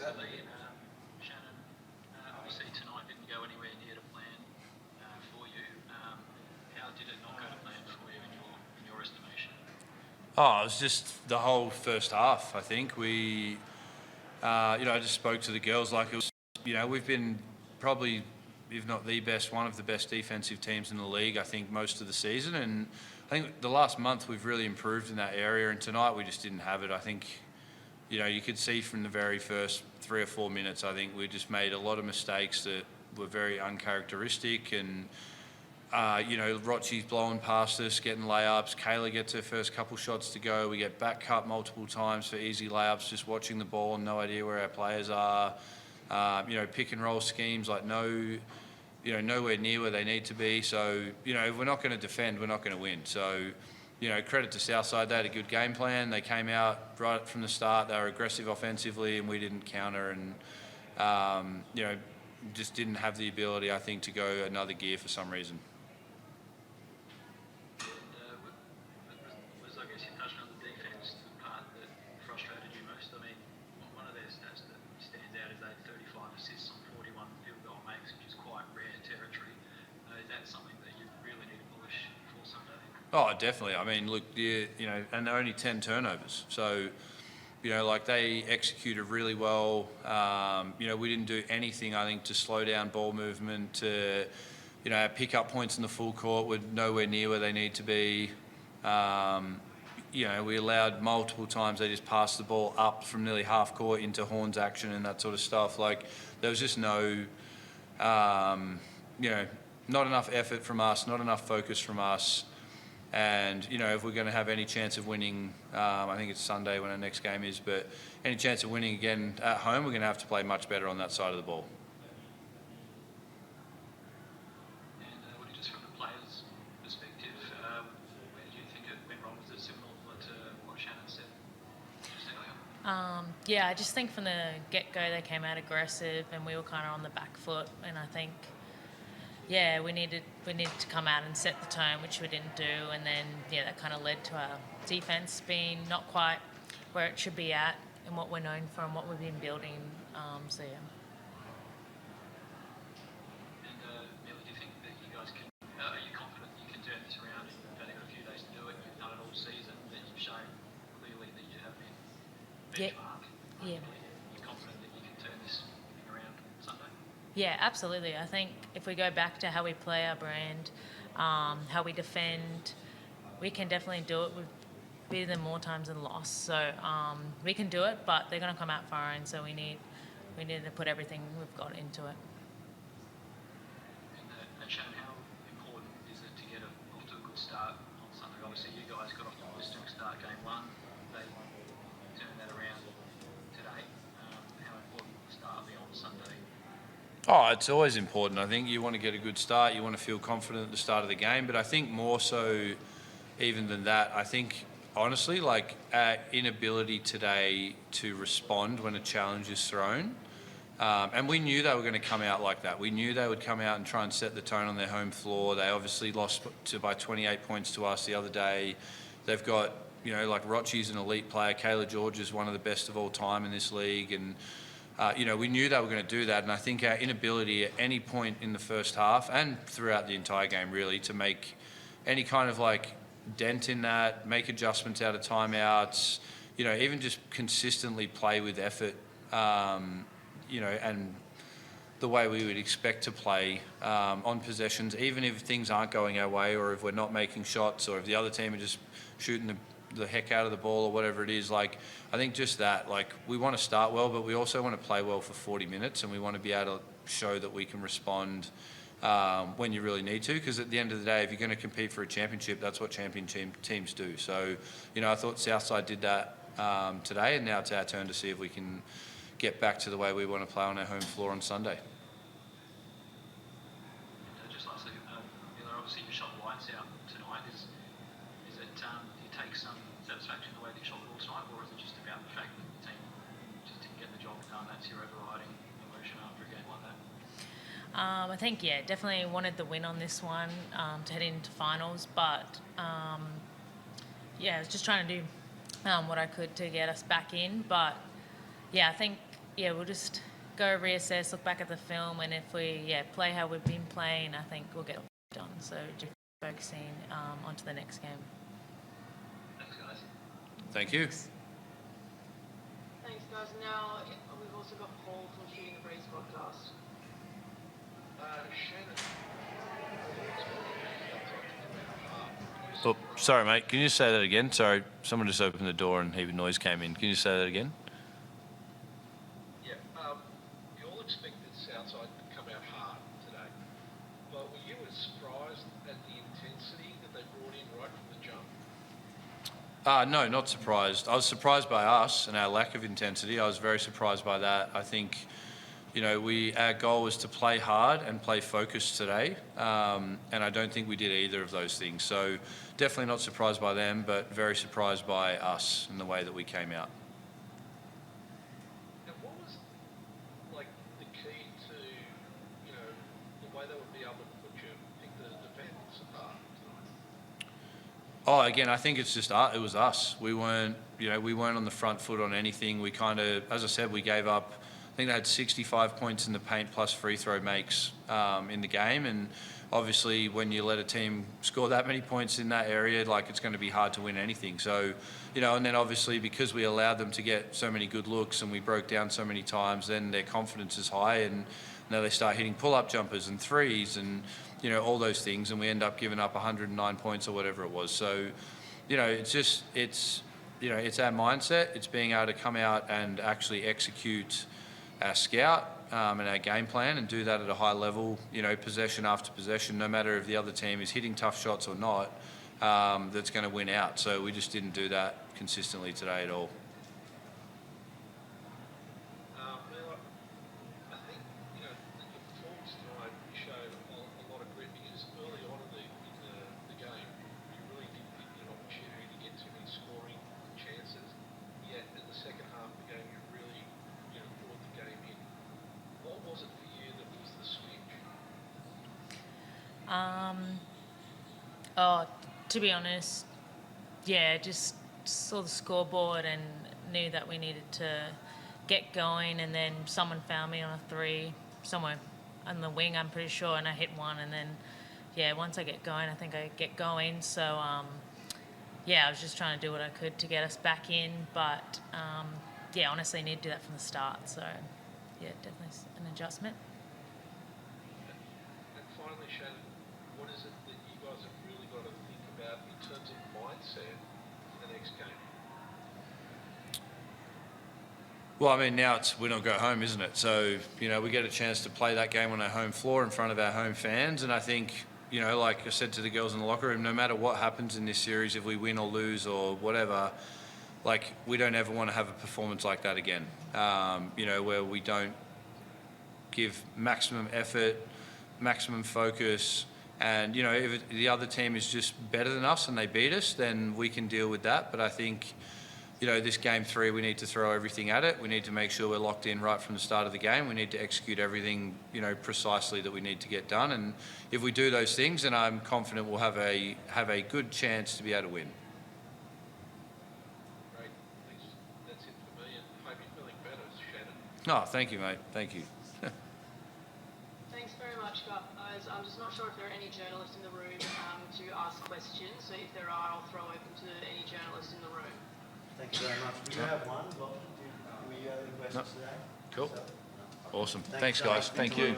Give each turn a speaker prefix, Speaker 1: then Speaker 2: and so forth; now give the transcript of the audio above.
Speaker 1: Absolutely. Shannon, obviously tonight didn't go anywhere near to plan for you. How did it not go to plan for you in your estimation?
Speaker 2: Oh, it was just the whole first half. I think I just spoke to the girls like it was. We've been probably, if not the best, one of the best defensive teams in the league. I think most of the season, and I think the last month we've really improved in that area. And tonight we just didn't have it. I think, you could see from the very first 3 or 4 minutes. I think we just made a lot of mistakes that were very uncharacteristic and. Rochi's blowing past us, getting layups. Kayla gets her first couple shots to go. We get back cut multiple times for easy layups, just watching the ball and no idea where our players are. Pick and roll schemes like nowhere near where they need to be. So, if we're not going to defend, we're not going to win. So, credit to Southside. They had a good game plan. They came out right from the start. They were aggressive offensively and we didn't counter and, just didn't have the ability, I think, to go another gear for some reason. Oh, definitely. I mean, look, and they're only 10 turnovers. So, they executed really well. We didn't do anything, I think, to slow down ball movement, to, pick up points in the full court were nowhere near where they need to be. We allowed multiple times they just passed the ball up from nearly half court into horns action and that sort of stuff. Like, there was just no, not enough effort from us, not enough focus from us. And, if we're going to have any chance of winning, I think it's Sunday when our next game is, but any chance of winning again at home, we're going to have to play much better on that side of the ball.
Speaker 1: And just from the players' perspective, where did you think it went wrong? Was it similar to what Shannon said just earlier?
Speaker 3: I just think from the get-go they came out aggressive and we were kind of on the back foot, and I think we needed to come out and set the tone, which we didn't do, and then that kind of led to our defense being not quite where it should be at and what we're known for and what we've been building.
Speaker 1: And Miela, do you think that you guys can? Are you confident you can turn this around? You've only got a few days to do it. You've done it all season, but you've shown clearly that you have been benchmark.
Speaker 3: Yeah.
Speaker 1: You're confident that you can turn this thing around Sunday?
Speaker 3: Yeah, absolutely. I think if we go back to how we play our brand, how we defend, we can definitely do it. We've beaten them more times than lost. So we can do it, but they're going to come out for our own. So we need to put everything we've got into it.
Speaker 1: And Shannon, how important is it to get off to a good start on Sunday? Obviously, you guys got off to a blistering start game one. They turned that around today. How important will the start be on Sunday?
Speaker 2: Oh, it's always important. I think you want to get a good start. You want to feel confident at the start of the game. But I think more so even than that, I think, honestly, like our inability today to respond when a challenge is thrown. And we knew they were going to come out like that. We knew they would come out and try and set the tone on their home floor. They obviously lost by 28 points to us the other day. They've got, Rochi's an elite player. Kayla George is one of the best of all time in this league. And we knew they were going to do that, and I think our inability at any point in the first half and throughout the entire game really to make any kind of dent in that, make adjustments out of timeouts, even just consistently play with effort, and the way we would expect to play on possessions, even if things aren't going our way or if we're not making shots or if the other team are just shooting the heck out of the ball or whatever it is. I think just that, we want to start well, but we also want to play well for 40 minutes and we want to be able to show that we can respond when you really need to, because at the end of the day, if you're going to compete for a championship, that's what champion teams do. So, I thought Southside did that today, and now it's our turn to see if we can get back to the way we want to play on our home floor on Sunday.
Speaker 1: Just lastly, obviously you shot lights out tonight. Is it, do you take some satisfaction in the way that you shot the ball tonight, or is it just about the fact that the team just didn't get the job done? That's your overriding emotion after a game like that?
Speaker 3: I think, definitely wanted the win on this one to head into finals, but I was just trying to do what I could to get us back in. But I think we'll just go reassess, look back at the film, and if we play how we've been playing, I think we'll get done. So just focusing onto the next game.
Speaker 1: Thanks, guys.
Speaker 2: Thank you.
Speaker 4: Thanks, guys. Now we've also got Paul from Shooting the Breeze podcast.
Speaker 1: Shannon.
Speaker 2: Oh, sorry, mate. Can you just say that again? Sorry, someone just opened the door and a heap of noise came in. Can you say that again?
Speaker 5: Yeah, you all expected Southside to come out hard today, but were you as surprised at the intensity that they brought in right from the jump?
Speaker 2: No, not surprised. I was surprised by us and our lack of intensity. I was very surprised by that. I think, our goal was to play hard and play focused today, and I don't think we did either of those things. So definitely not surprised by them, but very surprised by us and the way that we came out.
Speaker 5: And what was the key to the way they would be able to pick the defenders apart tonight?
Speaker 2: Oh, again, I think it's just it was us. We weren't on the front foot on anything. We kind of, as I said, we gave up. I think they had 65 points in the paint plus free throw makes in the game, and obviously when you let a team score that many points in that area, it's going to be hard to win anything. So, and then obviously because we allowed them to get so many good looks and we broke down so many times, then their confidence is high, and now they start hitting pull-up jumpers and threes and all those things, and we end up giving up 109 points or whatever it was. So, it's our mindset. It's being able to come out and actually execute our scout and our game plan and do that at a high level, possession after possession, no matter if the other team is hitting tough shots or not, that's going to win out. So we just didn't do that consistently today at all.
Speaker 5: Miela, I think that your performance tonight showed a lot of grit because early on in the game you really didn't get an opportunity to get too many scoring chances, yet in the second half of the game you really brought the game in. What was it for you that was the switch?
Speaker 3: To be honest, just saw the scoreboard and knew that we needed to get going, and then someone found me on a three somewhere on the wing, I'm pretty sure, and I hit one, and then once I get going, I think I get going. So I was just trying to do what I could to get us back in, but honestly, I need to do that from the start. So definitely an adjustment.
Speaker 5: And finally, Shannon, what is it that you guys have really got to think about in terms of mindset for the next game?
Speaker 2: Well, I mean, now it's win or go home, isn't it? So, we get a chance to play that game on our home floor in front of our home fans. And I think, like I said to the girls in the locker room, no matter what happens in this series, if we win or lose or whatever, we don't ever want to have a performance like that again, where we don't give maximum effort, maximum focus. And, if the other team is just better than us and they beat us, then we can deal with that. But I think, this game 3, we need to throw everything at it. We need to make sure we're locked in right from the start of the game. We need to execute everything, precisely that we need to get done. And if we do those things, then I'm confident we'll have a good chance to be able to win.
Speaker 5: Great. Thanks. That's it for me, and hope you're feeling better, Shannon.
Speaker 2: Oh, thank you, mate. Thank you.
Speaker 4: Thanks very much, guys. I'm just not sure if there are any journalists in the room to ask questions. So if there are, I'll throw open to any journalists in the room.
Speaker 6: Thank you very much. We do have one. Do we have any questions today?
Speaker 2: Cool.
Speaker 6: So,
Speaker 2: Awesome. Thanks, guys. Thank you.